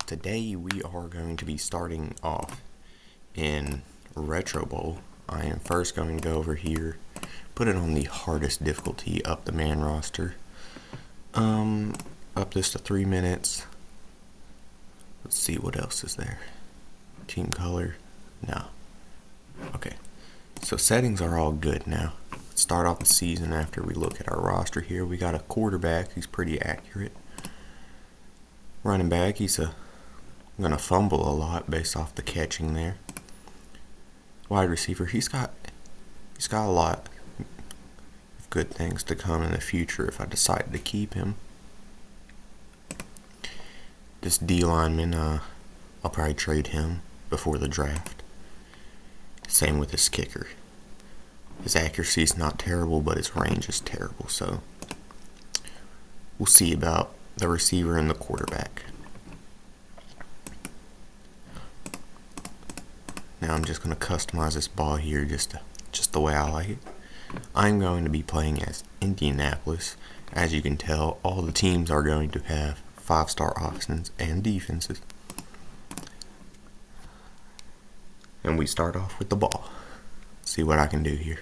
Today we are going to be starting off in Retro Bowl. I am first going to go over here, put it on the hardest difficulty, up the man roster. Up this to 3 minutes. Let's see what else is there. Team color, no. Okay, so settings are all good now. Let's start off the season after we look at our roster here. We got a quarterback who's pretty accurate. Running back, he's gonna fumble a lot based off the catching there. Wide receiver, he's got a lot of good things to come in the future if I decide to keep him. This D lineman, I'll probably trade him before the draft. Same with this kicker. His accuracy is not terrible, but his range is terrible, so we'll see about the receiver and the quarterback. Now I'm just going to customize this ball here just the way I like it. I'm going to be playing as Indianapolis. As you can tell, all the teams are going to have 5-star offenses and defenses. And we start off with the ball. See what I can do here.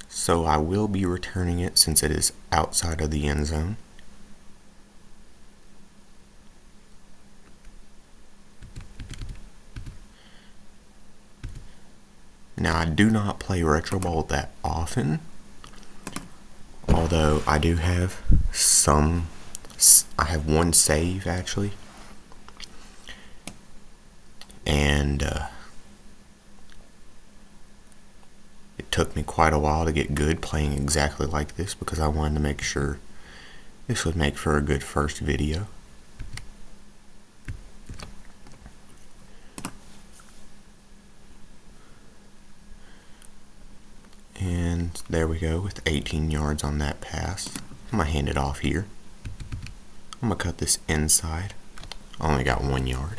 So I will be returning it since it is outside of the end zone. Now I do not play Retro Bowl that often, although I do have I have one save actually, and it took me quite a while to get good playing exactly like this because I wanted to make sure this would make for a good first video. And there we go with 18 yards on that pass. I'm going to hand it off here. I'm going to cut this inside. I only got 1 yard.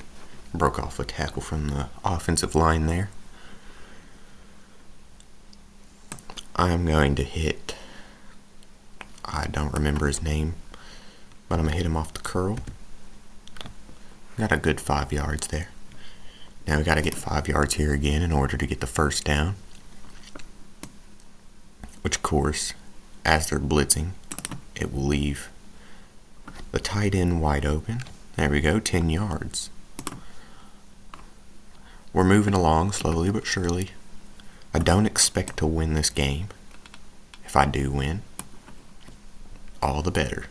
Broke off a tackle from the offensive line there. I'm going to hit, I don't remember his name, but I'm going to hit him off the curl. Got a good 5 yards there. Now we got to get 5 yards here again in order to get the first down. Which, of course, as they're blitzing, it will leave the tight end wide open. There we go, 10 yards. We're moving along slowly but surely. I don't expect to win this game. If I do win, all the better.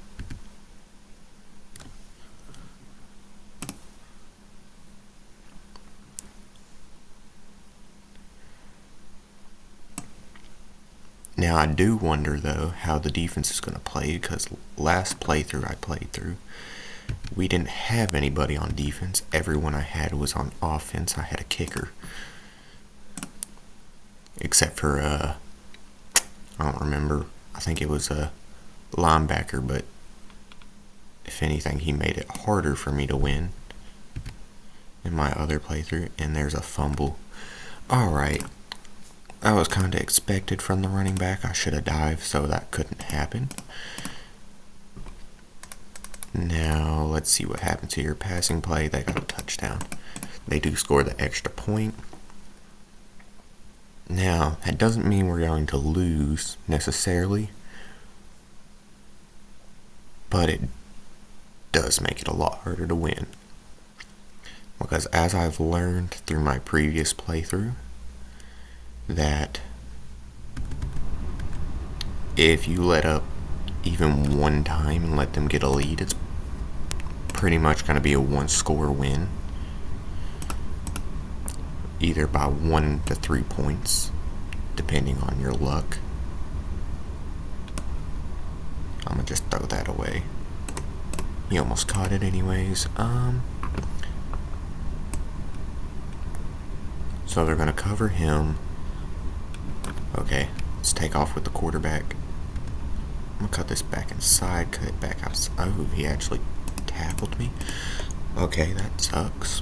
Now I do wonder though how the defense is going to play, because last playthrough I played through, we didn't have anybody on defense. Everyone I had was on offense. I had a kicker. Except for, I don't remember, I think it was a linebacker, but if anything, he made it harder for me to win in my other playthrough. And there's a fumble. Alright, that was kind of expected from the running back. I should have dived, so that couldn't happen. Now, let's see what happens here. Passing play, they got a touchdown. They do score the extra point. Now, that doesn't mean we're going to lose necessarily, but it does make it a lot harder to win. Because as I've learned through my previous playthrough, that if you let up even one time and let them get a lead, it's pretty much going to be a one-score win. Either by 1 to 3 points, depending on your luck. I'm gonna just throw that away. He almost caught it anyways. So they're gonna cover him. Okay, let's take off with the quarterback. I'm gonna cut this back inside, cut it back outside. Oh, he actually tackled me. Okay, that sucks.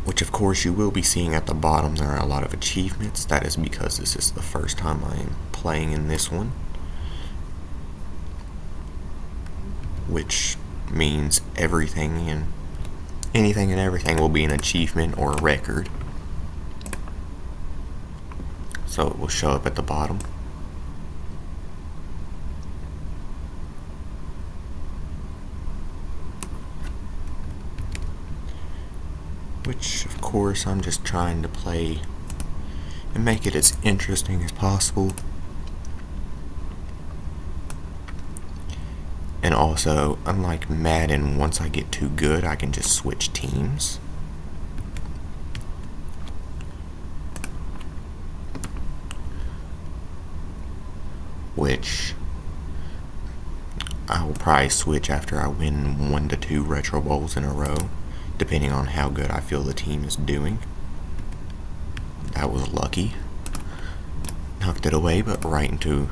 Which of course you will be seeing at the bottom there are a lot of achievements. That is because this is the first time I am playing in this one. which means anything and everything will be an achievement or a record. So it will show up at the bottom. Which, of course, I'm just trying to play and make it as interesting as possible. And also, unlike Madden, once I get too good, I can just switch teams. Which I will probably switch after I win 1 to 2 Retro Bowls in a row, depending on how good I feel the team is doing. That was lucky. Knocked it away, but right into,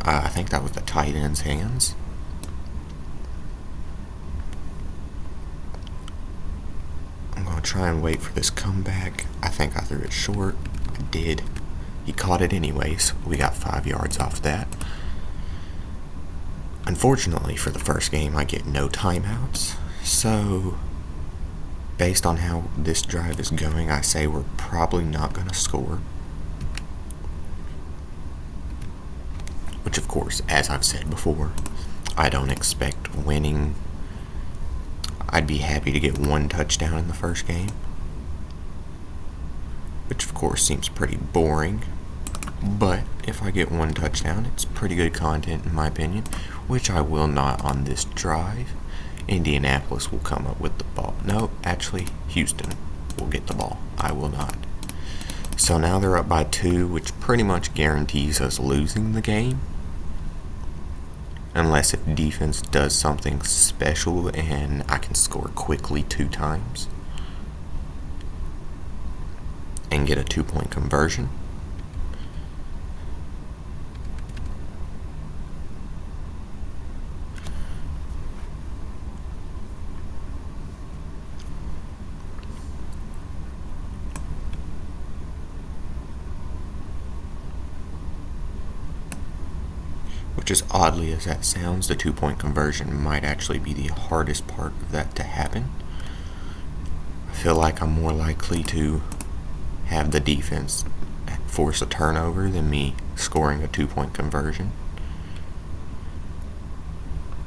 I think that was the tight end's hands. I'm going to try and wait for this comeback. I think I threw it short. I did. He caught it anyways. We got 5 yards off that. Unfortunately, for the first game, I get no timeouts. So, based on how this drive is going, I say we're probably not going to score. Which, of course, as I've said before, I don't expect winning. I'd be happy to get 1 touchdown in the first game. Which, of course, seems pretty boring. But if I get 1 touchdown, it's pretty good content in my opinion, which I will not on this drive. Indianapolis will come up with the ball. No, actually, Houston will get the ball. I will not. So now they're up by 2, which pretty much guarantees us losing the game. Unless if defense does something special and I can score quickly 2 times. And get a 2-point conversion. Which, as oddly as that sounds, the 2-point conversion might actually be the hardest part of that to happen. I feel like I'm more likely to have the defense force a turnover than me scoring a 2-point conversion.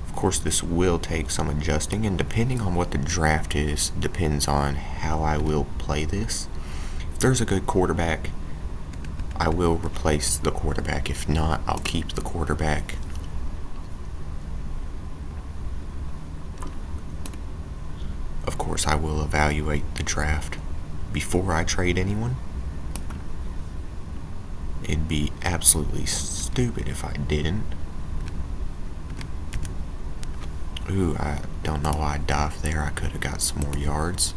Of course, this will take some adjusting, and depending on what the draft is, depends on how I will play this. If there's a good quarterback, I will replace the quarterback. If not, I'll keep the quarterback. Of course, I will evaluate the draft before I trade anyone. It'd be absolutely stupid if I didn't. Ooh, I don't know why I dived there. I could have got some more yards.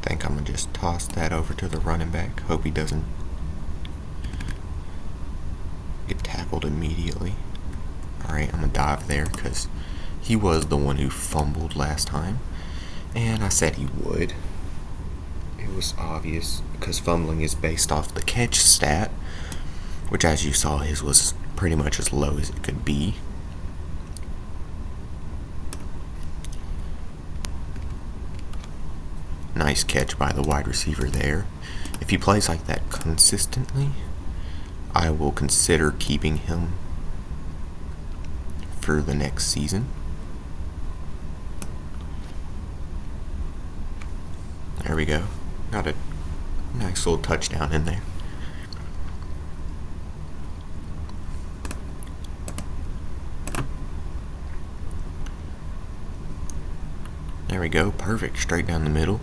I think I'm going to just toss that over to the running back. Hope he doesn't get tackled immediately. Alright, I'm going to dive there because he was the one who fumbled last time. And I said he would. It was obvious because fumbling is based off the catch stat, which, as you saw, his was pretty much as low as it could be. Nice catch by the wide receiver there. If he plays like that consistently, I will consider keeping him for the next season. There we go. Got a nice little touchdown in there. There we go. Perfect. Straight down the middle.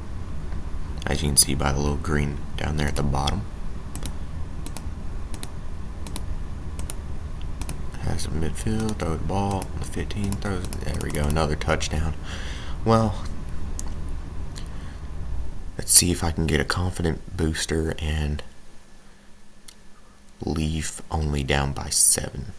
As you can see by the little green down there at the bottom. Has a midfield, throw the ball on the 15, throws, there we go, another touchdown. Well, let's see if I can get a confident booster and leave only down by 7.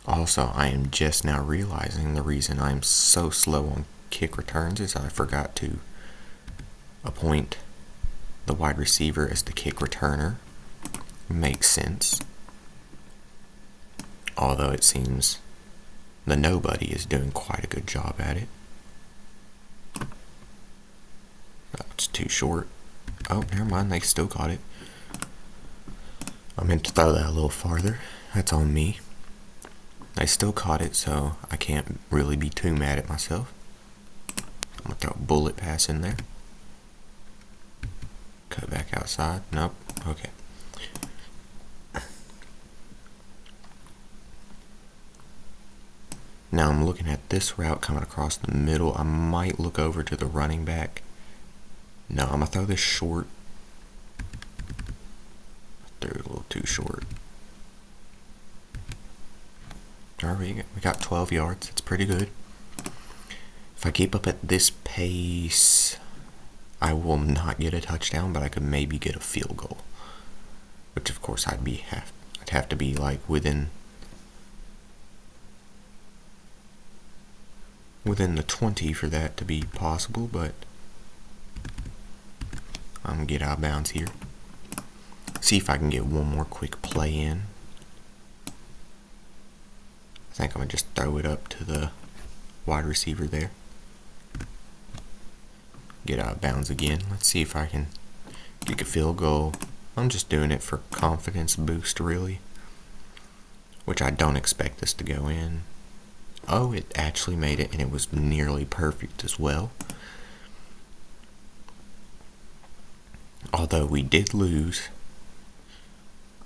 Also, I am just now realizing the reason I'm so slow on kick returns is I forgot to appoint the wide receiver as the kick returner. Makes sense. Although it seems the nobody is doing quite a good job at it. That's too short. Oh, never mind, they still got it. I meant to throw that a little farther. That's on me. They still caught it, so I can't really be too mad at myself. I'm going to throw a bullet pass in there. Cut back outside. Nope. Okay. Now I'm looking at this route coming across the middle. I might look over to the running back. No, I'm going to throw this short. Threw it a little too short. Alright, we got 12 yards. It's pretty good. If I keep up at this pace, I will not get a touchdown, but I could maybe get a field goal. Which of course I'd have to be like within the 20 for that to be possible, but I'm gonna get out of bounds here. See if I can get one more quick play in. I think I'm gonna just throw it up to the wide receiver there. Get out of bounds again. Let's see if I can kick a field goal. I'm just doing it for confidence boost, really. Which I don't expect this to go in. Oh, it actually made it, and it was nearly perfect as well. Although we did lose,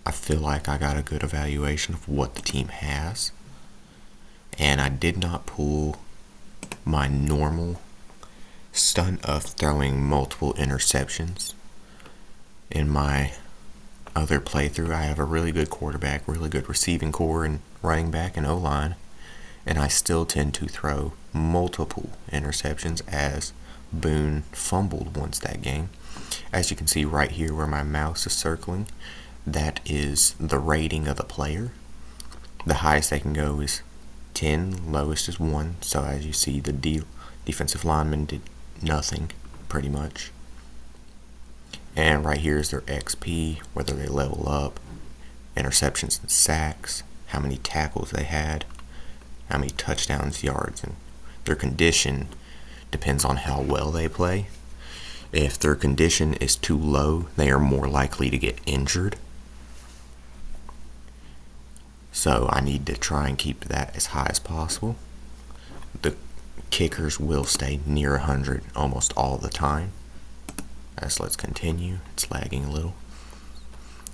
I feel like I got a good evaluation of what the team has. And I did not pull my normal stunt of throwing multiple interceptions. In my other playthrough, I have a really good quarterback, really good receiving core and running back and O-line. And I still tend to throw multiple interceptions, as Boone fumbled once that game. As you can see right here where my mouse is circling, that is the rating of the player. The highest they can go is 10, lowest is 1. So as you see, the defensive lineman did nothing, pretty much. And right here is their XP, whether they level up, interceptions and sacks, how many tackles they had, how many touchdowns, yards, and their condition depends on how well they play. If their condition is too low, they are more likely to get injured. So I need to try and keep that as high as possible. The kickers will stay near 100 almost all the time. Let's continue. It's lagging a little.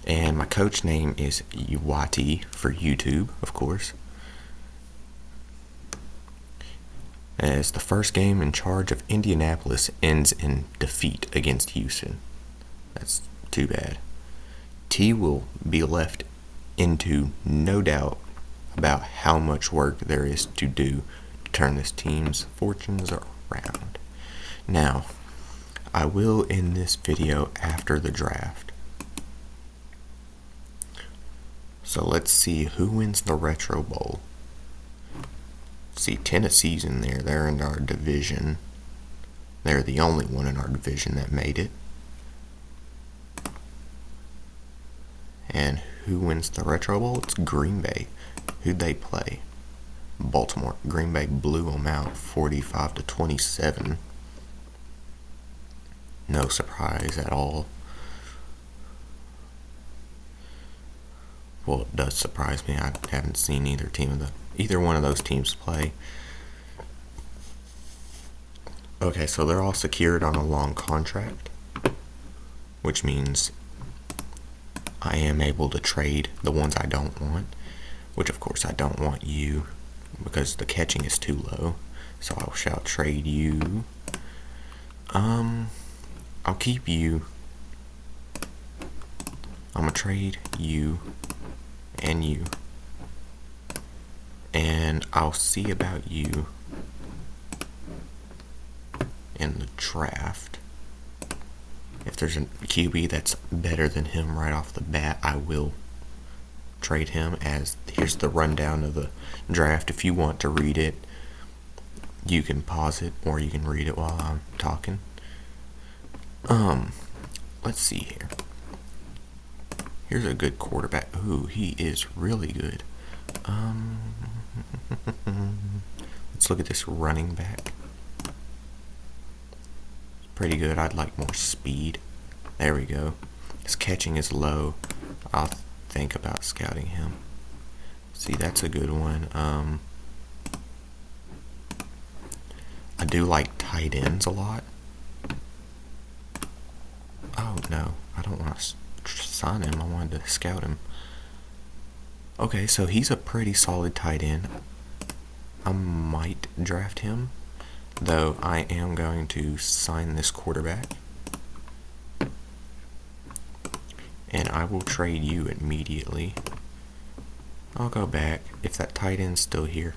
And my coach name is Uwati for YouTube, of course. As the first game in charge of Indianapolis ends in defeat against Houston. That's too bad. T will be left into no doubt about how much work there is to do to turn this team's fortunes around. Now, I will end this video after the draft. So let's see who wins the Retro Bowl. See, Tennessee's in there. They're in our division. They're the only one in our division that made it. And who wins the Retro Bowl? It's Green Bay. Who'd they play? Baltimore. Green Bay blew them out 45-27. No surprise at all. Well, it does surprise me. I haven't seen either one of those teams play. Okay, so they're all secured on a long contract, which means I am able to trade the ones I don't want, which of course I don't want you because the catching is too low. So I shall trade you. I'll keep you. I'm gonna trade you and you. And I'll see about you in the draft. If there's a QB that's better than him right off the bat, I will trade him. As here's the rundown of the draft. If you want to read it, you can pause it or you can read it while I'm talking. let's see here. Here's a good quarterback. Ooh, he is really good. Let's look at this running back. Pretty good. I'd like more speed. There we go. His catching is low. I'll think about scouting him. See, that's a good one. I do like tight ends a lot. Oh no, I don't want to sign him. I wanted to scout him. Okay, so he's a pretty solid tight end. I might draft him, though I am going to sign this quarterback. And I will trade you immediately. I'll go back. If that tight end's still here,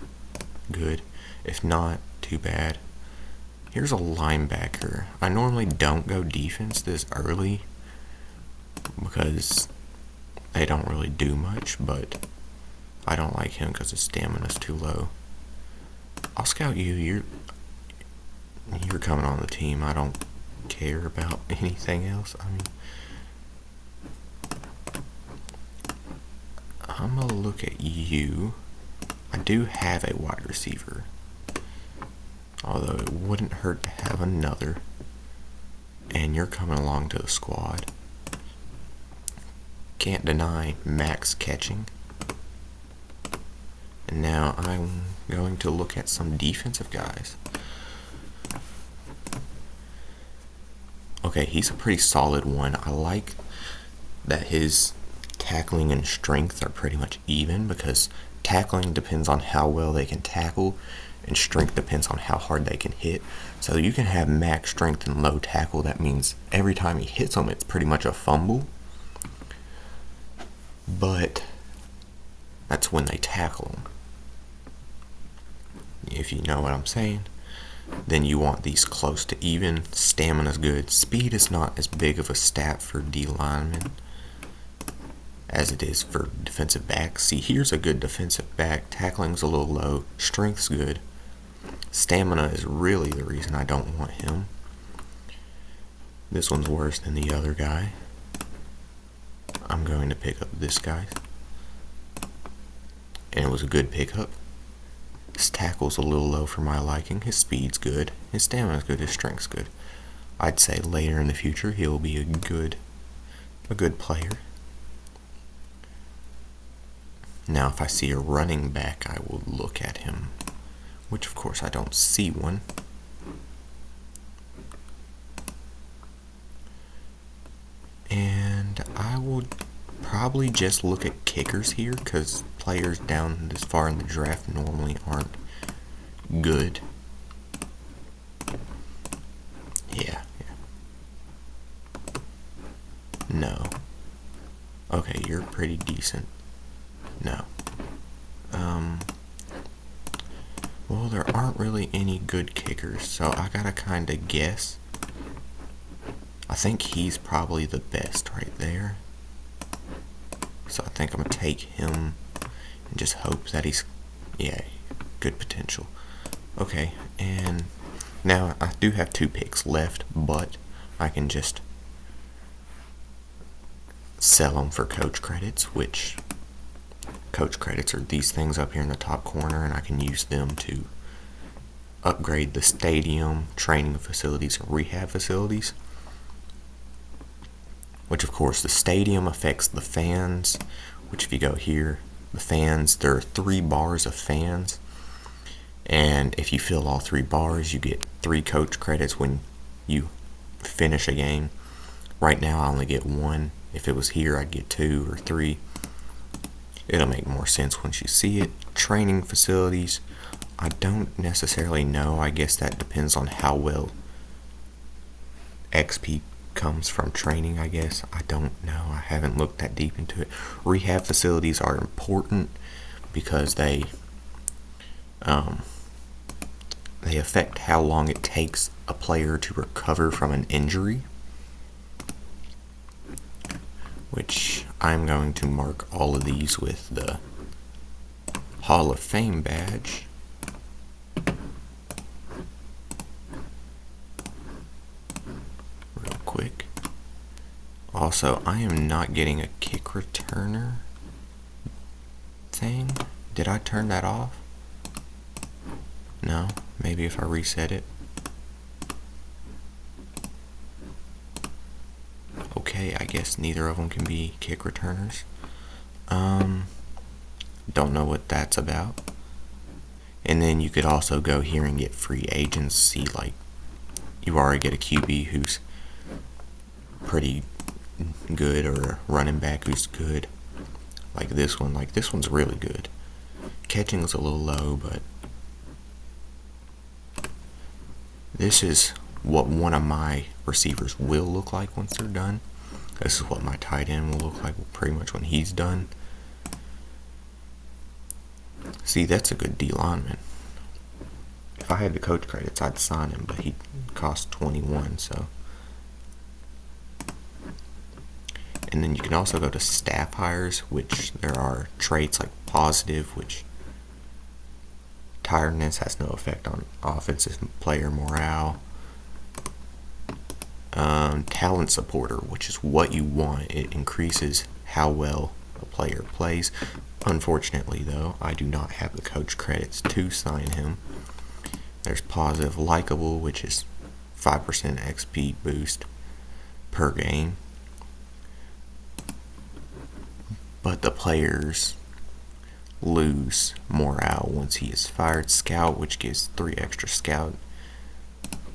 good. If not, too bad. Here's a linebacker. I normally don't go defense this early because they don't really do much, but I don't like him because his stamina's too low. I'll scout you. You're coming on the team. I don't care about anything else. I mean, I'm gonna look at you. I do have a wide receiver, although it wouldn't hurt to have another. And you're coming along to the squad. Can't deny max catching. And now I'm going to look at some defensive guys. Okay, he's a pretty solid one. I like that his tackling and strength are pretty much even, because tackling depends on how well they can tackle and strength depends on how hard they can hit. So you can have max strength and low tackle. That means every time he hits them, it's pretty much a fumble. But that's when they tackle him. If you know what I'm saying. Then you want these close to even. Stamina's good. Speed is not as big of a stat for D linemen as it is for defensive backs. See, here's a good defensive back. Tackling's a little low. Strength's good. Stamina is really the reason I don't want him. This one's worse than the other guy. I'm going to pick up this guy. And it was a good pickup. His tackle's a little low for my liking. His speed's good. His stamina's good. His strength's good. I'd say later in the future he'll be a good player. Now if I see a running back, I will look at him. Which of course I don't see one. And I will probably just look at kickers here, because players down this far in the draft normally aren't good. Yeah. No. Okay, you're pretty decent. No. Well, there aren't really any good kickers, so I gotta kinda guess. I think he's probably the best right there. So I think I'm gonna take him and just hope that he's, yeah, good potential. Okay, and now I do have 2 picks left, but I can just sell them for coach credits, which coach credits are these things up here in the top corner, and I can use them to upgrade the stadium, training facilities, and rehab facilities. Which of course the stadium affects the fans, which if you go here, the fans, there are 3 bars of fans, and if you fill all 3 bars, you get 3 coach credits when you finish a game. Right now I only get 1. If it was here, I'd get 2 or 3. It'll make more sense once you see it. Training facilities, I don't necessarily know. I guess that depends on how well XP comes from training, I guess. I don't know. I haven't looked that deep into it. Rehab facilities are important because they affect how long it takes a player to recover from an injury, which I'm going to mark all of these with the Hall of Fame badge. Real quick. Also, I am not getting a kick returner thing. Did I turn that off? No, maybe if I reset it. Okay, I guess neither of them can be kick returners. Don't know what that's about. And then you could also go here and get free agents. See, like, you already get a QB who's pretty good, or a running back who's good. Like this one. Like, this one's really good. Catching's a little low, but this is what one of my receivers will look like once they're done. This is what my tight end will look like pretty much when he's done. See, that's a good D lineman. If I had the coach credits, I'd sign him, but he cost 21, so. And then you can also go to staff hires, which there are traits like positive, which tiredness has no effect on offensive player morale. Talent supporter, which is what you want. It increases how well a player plays. Unfortunately, though, I do not have the coach credits to sign him. There's positive likable, which is 5% XP boost per game. But the players lose morale once he is fired. Scout, which gives 3 extra scout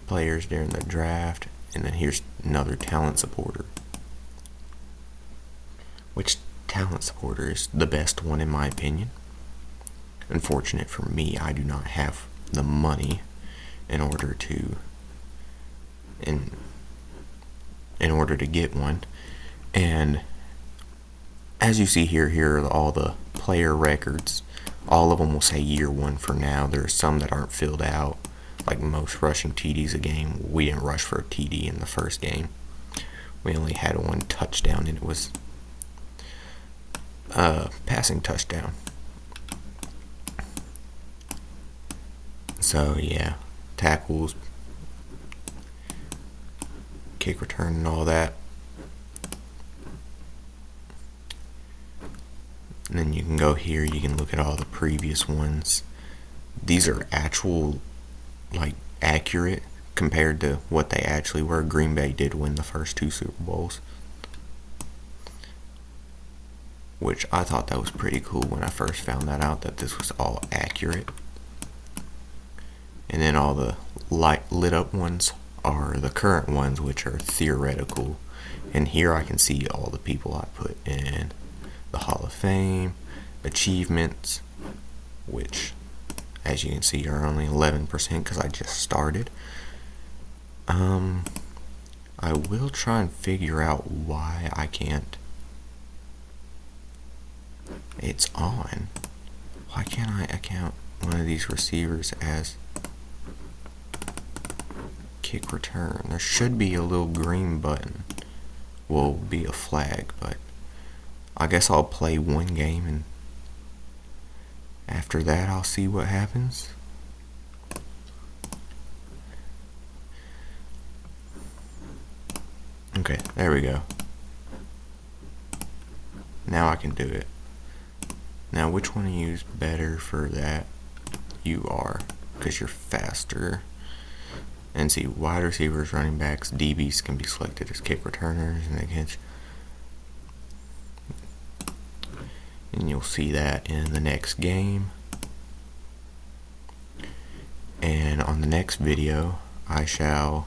players during the draft. And then here's another talent supporter, which talent supporter is the best one in my opinion. Unfortunate for me, I do not have the money in order to get one. And as you see here are all the player records. All of them will say year 1 for now. There are some that aren't filled out, like most rushing TDs a game. We didn't rush for a TD in the first game. We only had 1 touchdown, and it was a passing touchdown. So yeah, tackles, kick return, and all that. And then you can go here, you can look at all the previous ones. These are actual, like, accurate compared to what they actually were. Green Bay did win the first 2 Super Bowls, which I thought that was pretty cool when I first found that out, that this was all accurate. And then all the lit up ones are the current ones, which are theoretical. And here I can see all the people I put in the Hall of Fame, achievements, which as you can see are only 11% because I just started. I will try and figure out why I can't. It's on. Why can't I account one of these receivers as kick return? There should be a little green button. Will be a flag, but I guess I'll play 1 game, and after that I'll see what happens. Okay, there we go. Now I can do it. Now, which one of you is better for that? You are, because you're faster. And see, wide receivers, running backs, DBs can be selected as kick returners, and they catch. And you'll see that in the next game. And on the next video, I shall